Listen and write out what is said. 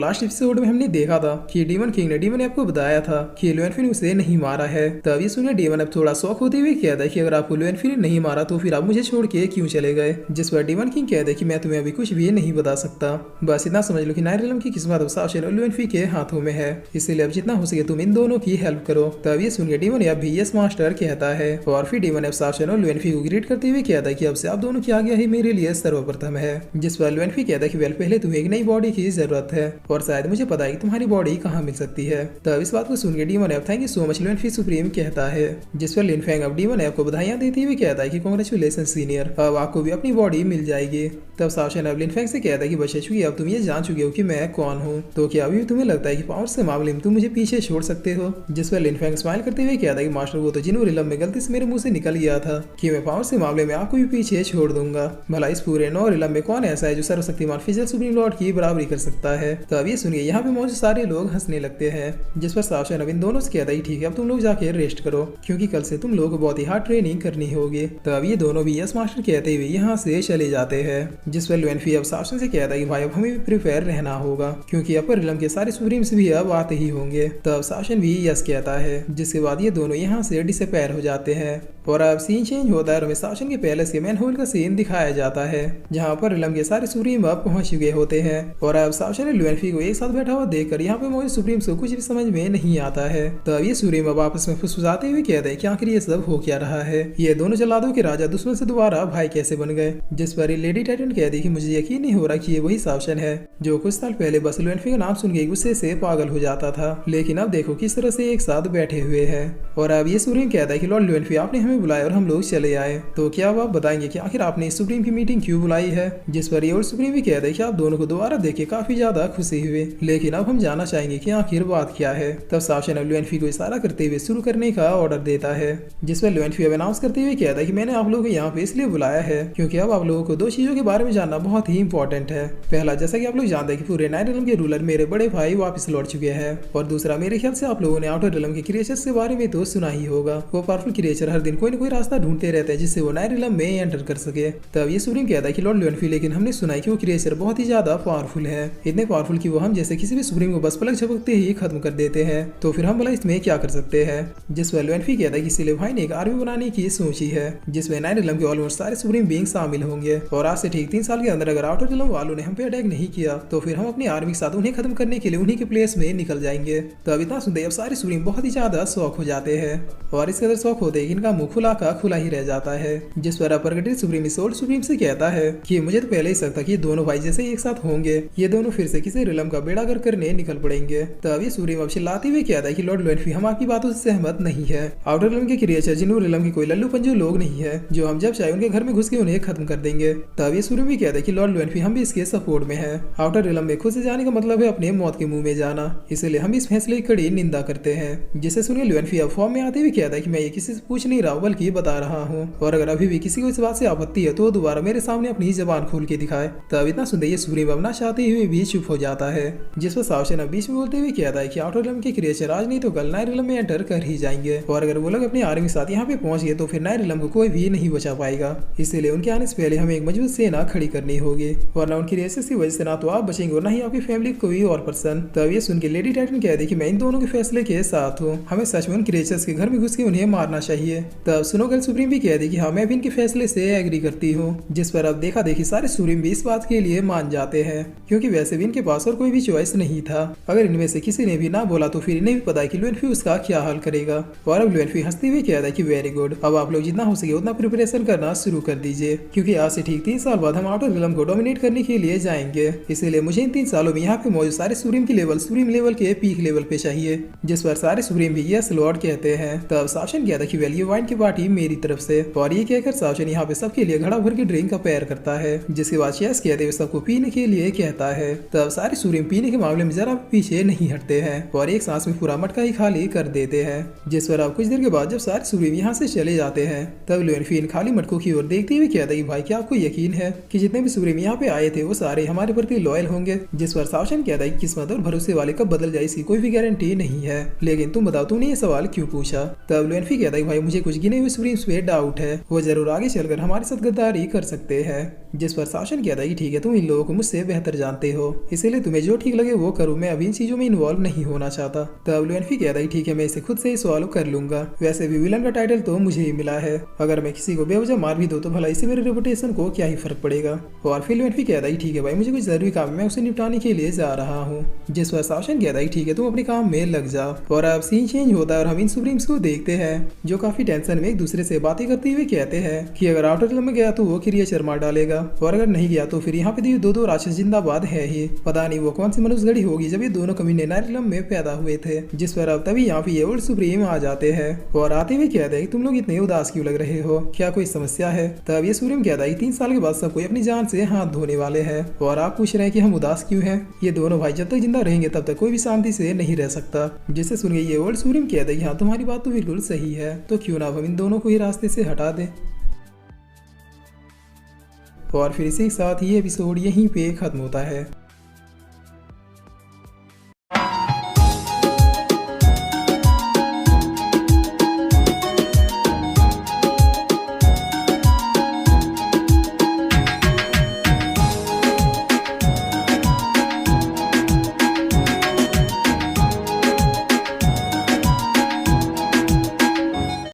Last episode में हमने देखा था कि डीमन किंग ने डीमन को बताया था कि लुएनफिन उसे नहीं मारा है। तब ये सुने डीमन अब थोड़ा शौक होते हुए कहता है कि अगर आपको लुएनफिन ने नहीं मारा तो फिर आप मुझे छोड़ के क्यों चले गए। जिस पर डीमन किंग कहता है कि मैं तुम्हें अभी कुछ भी नहीं बता सकता, बस इतना समझ लो कि नाइट रिलम की किस्मत अब साशन और लुएनफिन के हाथों में है, इसीलिए अब जितना हो सके तुम इन दोनों की हेल्प करो। तब ये सुनकर डीमन अब भी यस मास्टर कहता है और फिर डीमन अब साशन और लुएनफिन को ग्रीट करते हुए कहता है कि अब से आप दोनों की आज्ञा ही मेरे लिए सर्वप्रथम है। जिस पर लुएनफिन कहता है कि वेल पहले तुम्हें एक नई बॉडी की जरूरत है और शायद मुझे पता है कि तुम्हारी बॉडी कहाँ मिल सकती है। तब इस बात को सुनकर demon ape thank you so much लुएनफिन सुप्रीम कहता है। जिस पर लिनफेंग अब डीमन एप को बधाइयां देते हुए कहता है कि कांग्रेचुलेशन सीनियर, अब आपको भी अपनी बॉडी मिल जाएगी। तब साशन अब लिनफेंग से कहता है कि बच्चे चुकी अब तुम ये जान चुके हो कि मैं कौन हूँ, तो क्या अभी भी तुम्हें लगता है कि पावर के मामले में तुम मुझे पीछे छोड़ सकते हो। जिस पर लिनफेंग स्माइल करते हुए कहता है कि मास्टर वो तो जिन्हों रिलम में गलती से मेरे मुंह से निकल गया था कि मैं पावर के मामले में आपको भी पीछे छोड़ दूंगा। भला इस पूरे 9 रिलम में कौन ऐसा है जो सर्वशक्तिमान फिजिकल सुप्रीम लॉर्ड की बराबरी कर सकता है। तब ये सुनिए यहाँ पे मौजूद सारे लोग हंसने लगते हैं। जिस पर साशन अब इन दोनों से कहता है ठीक है अब तुम लोग जाके रेस्ट करो क्योंकि कल से तुम लोग को बहुत ही हार्ड ट्रेनिंग करनी होगी। तब ये दोनों भी यस मास्टर कहते हुए यहाँ से चले जाते हैं। जिस पर लुएनफी अब साशन से कहता है कि भाई अब हमें भी प्रिपेयर रहना होगा क्योंकि अपर रिलम के सारे सुप्रीम्स भी अब आते ही होंगे। तब साशन भी यस कहता है, जिसके बाद ये दोनों यहाँ से डिसअपेयर हो जाते हैं और अब सीन चेंज होता है और हमें साशन के पैलेस के मैन होल का सीन दिखाया जाता है जहाँ पर रिलम के सारे सुप्रीम अब पहुंच चुके होते हैं और अब साशन ने लुएनफी को एक साथ बैठा हुआ देखकर यहाँ पे मौजूद सुप्रीम्स को कुछ भी समझ में नहीं आता है। तब ये सुप्रीम अब आपस में फुसफुसाते हुए कहते हैं कि आखिर ये सब हो क्या रहा है, ये दोनों जल्लादों के राजा दुश्मन से दोबारा भाई कैसे बन गए। जिस पर लेडी टाइटन कहती कि मुझे यकीन नहीं हो रहा कि ये वही साशन है जो कुछ साल पहले बस लुएनफी का नाम सुन के गुस्से से पागल हो जाता था, लेकिन अब देखो किस तरह से एक साथ बैठे हुए हैं। और अब ये सुप्रीम कहता है कि लॉर्ड लुएनफी आपने हमें बुलाया और हम लोग चले आए, तो क्या आप बताएंगे कि आखिर आपने इस सुप्रीम की मीटिंग क्यों बुलाई है। जिस पर ये और सुप्रीम भी कहते हैं कि आप दोनों को दोबारा देख के काफी ज्यादा खुशी हुई, लेकिन अब हम जानना चाहेंगे कि आखिर बात क्या है। तब साशन अब लुएनफी को इशारा करते हुए शुरू करने का ऑर्डर देता है। जिस पर लुएनफी अब अनाउंस करते हुए कहता है कि मैंने आप लोगों को यहाँ पे इसलिए बुलाया है क्योंकि अब आप लोगों को 2 चीजों के बारे में जानना बहुत ही इंपॉर्टेंट है। पहला, जैसा कि आप लोग जानते हैं कि पूरे नाइट रिलम के रूलर मेरे बड़े भाई वापस लौट चुके हैं, और दूसरा मेरे ख्याल से आप लोगों ने आउटर रिलम के क्रिएचर्स के बारे में तो सुना ही होगा। वो पावरफुल क्रिएचर हर दिन कोई न कोई रास्ता ढूंढते रहते हैं जिससे वो नाइट रिलम में एंटर कर सके। तब ये सुप्रीम कहता है कि लॉर्ड लुएनफी लेकिन हमने सुना है कि वो क्रिएचर बहुत ही ज्यादा पावरफुल है, इतने पावरफुल कि वो हम जैसे किसी भी सुप्रीम को बस पलक झपकते ही खत्म कर देते हैं, तो फिर हम भला इसमें क्या कर सकते हैं। जिस पर लुएनफी कहता है कि इसीलिए भाई ने एक आर्मी बनाने की सोची है जिसमें नाइट रिलम के ऑलमोस्ट सारे सुप्रीम बीइंग शामिल होंगे, और आज से ठीक 3 साल के अंदर अगर आउटर रिलम वालों ने हम पे अटैक नहीं किया तो फिर हम अपनी आर्मी के साथ उन्हें खत्म करने के लिए उन्हीं के प्लेस में निकल जाएंगे। तो अब इतना सुनते अब सारे सुप्रीम बहुत ही ज्यादा शौक हो जाते हैं और इस कदर शौक होते हैं कि इनका मुंह खुला का खुला ही रह जाता है। जिस पर अपरगटेड सुप्रीम इस ओल्ड सुप्रीम से कहता है कि मुझे तो पहले ही शक था कि ये दोनों भाई जैसे एक साथ होंगे, ये दोनों फिर से किसी रिलम का बेड़ा गर्क करने निकल पड़ेंगे। तब ये सुप्रीम अब चिल्लाते हुए कहता है कि लॉर्ड लुएनफी हम आपकी बातों से सहमत नहीं है। आउटर रिलम के क्रिएचर जिन्हों रिलम के कोई लल्लू पंजू लोग नहीं है जो हम जब चाहे उनके घर में घुस के उन्हें खत्म कर देंगे। तब ये सुप्रीम भी कहता है कि लॉर्ड लुएनफी हम भी इसके सपोर्ट में है। आउटर रिलम में खुद से जाने का मतलब है अपने मौत के मुंह में जाना, इसलिए हम इस फैसले की कड़ी निंदा करते हैं। जिसे सुनिए लुएनफी अब फॉर्म में आते हुए कहता है कि मैं ये किसी से पूछ नहीं रहा हूं बल्कि बता रहा हूँ, और अगर अभी भी किसी को इस बात से आपत्ति है तो दोबारा मेरे सामने अपनी जबान खोल के दिखाए। तब इतना सुनते ये सुप्रीम अब ना चाहते हुए भी चुप हो जाता है। जिस पर सावशन अब बीच में बोलते हुए कहता है कि आउटर रिलम के क्रिएचर आज नहीं तो कल नाइट रिलम में एंटर कर ही जाएंगे, और अगर वो लोग अपनी आर्मी के साथ यहाँ पे पहुंच गए तो फिर नाइट रिलम को कोई भी नहीं बचा पाएगा, इसलिए उनके आने से पहले हमें एक मजबूत सेना खड़ी करनी होगी, वरना उनकी क्रिएचर्स की वजह से ना तो आप बचेंगे और ना ही आपकी फैमिली कोई और पर्सन। तब ये सुन के लेडी टाइटन कहती है कि मैं इन दोनों के फैसले के साथ हूँ, हमें सच में उन क्रिएचर्स के घर में घुस के उन्हें मारना चाहिए। तब सुनो गर्ल सुप्रीम भी कहती कि हाँ मैं भी इनके फैसले से एग्री करती हूँ। जिस पर अब देखा देखी सारे सुप्रीम भी इस बात के लिए मान जाते हैं क्योंकि वैसे भी इनके पास और कोई भी चॉइस नहीं था। अगर इनमें से किसी ने भी ना बोला तो फिर इन्हें भी पता है कि लुएनफी उसका क्या हाल करेगा। और अब लुएनफी हंसते हुए कहता है कि वेरी गुड, अब आप लोग जितना हो सके उतना प्रिपरेशन करना शुरू कर दीजिए क्योंकि आज से ठीक 3 साल बाद हम आउटर रिलम को डोमिनेट करने के लिए जाएंगे, इसलिए मुझे इन 3 सालों में यहाँ पे मौजूद सारे सुप्रीम की लेवल सुप्रीम लेवल के पीक लेवल पे चाहिए। जिस पर सारे सुप्रीम भी यस लॉर्ड कहते हैं। तब साशन कहता है कि वेल ये वाइन की पार्टी मेरी तरफ से, और ये कहकर साशन यहाँ पे सबके लिए घड़ा भर के ड्रिंक का पैर करता है, जिसके बाद यस कहते हुए सबको पीने के लिए कहता है। तब सारे सुप्रीम पीने के मामले में जरा पीछे नहीं हटते हैं और एक सांस में पूरा मटका ही खाली कर देते हैं। जिस पर अब कुछ देर के बाद जब सारे सुप्रीम यहाँ से चले जाते हैं तब लुएनफी इन खाली मटकों की ओर देखते हुए कहता है कि भाई क्या आपको यकीन है कि जितने भी सुप्रीम यहाँ पे आए थे वो सारे हमारे प्रति लॉयल होंगे। जिस पर सावशन कहता है कि किस्मत और भरोसे वाले कब बदल जाए इसकी कोई भी गारंटी नहीं है, लेकिन तुम बताओ तुमने ये सवाल क्यों पूछा। तब लुएनफी कहता है कि भाई मुझे कुछ गिने हुए सुप्रीम्स पे डाउट है, वो जरूर आगे चलकर हमारे साथ गद्दारी कर सकते हैं। जिस पर सावशन कहता है कि ठीक है तुम इन लोगों को मुझसे बेहतर जानते हो, इसीलिए तुम्हें तुम्हें जो ठीक लगे वो करो, मैं अभी इन चीजों में इन्वॉल्व नहीं होना चाहता। तब लुएनफी कहता है ठीक है, मैं इसे खुद से ही सॉल्व कर लूंगा। वैसे भी विलन का टाइटल तो मुझे ही मिला है, अगर मैं किसी को बेवजह मार भी दूं तो भला इससे मेरे रेपुटेशन को क्या ही फर्क पड़ेगा। और फिर लुएनफी कहता है ठीक है भाई, मुझे कुछ जरूरी काम है, मैं उसे निपटाने के लिए जा रहा हूँ। जिस पर शाओशन कहता है ठीक है, तुम अपने काम में लग जाओ। और अब सीन चेंज होता है और हम इन सुप्रीम्स को देखते हैं जो काफी टेंशन में एक दूसरे से बातें करते हुए कहते हैं कि अगर आउटर रिलम में गया तो वो क्रिएचर मार डालेगा, और अगर नहीं गया तो फिर यहाँ पे दो राक्षस जिंदाबाद है ही। पता नहीं वो कौन सी मनुष्य गढ़ी होगी जब ये दोनों कमीने नाइट रिलम में पैदा हुए थे। जिस पर अब तभी यहाँ पे ये ओल्ड सुप्रीम आ जाते हैं और आते हुए कहते हैं तुम लोग इतने उदास क्यों लग रहे हो, क्या कोई समस्या है। तब ये सुप्रीम कहता है 3 साल के बाद सब कोई अपनी जान से हाथ धोने वाले हैं और आप पूछ रहे हैं कि हम उदास क्यों हैं। ये दोनों भाई जब तक जिंदा रहेंगे तब तक कोई भी शांति से नहीं रह सकता। जिसे सुन के ये ओल्ड सुप्रीम कहता है हाँ तुम्हारी बात तो बिल्कुल सही है, तो क्यों ना हम इन दोनों को ही रास्ते से हटा दें। और फिर इसी के साथ ये एपिसोड यहीं पे खत्म होता है।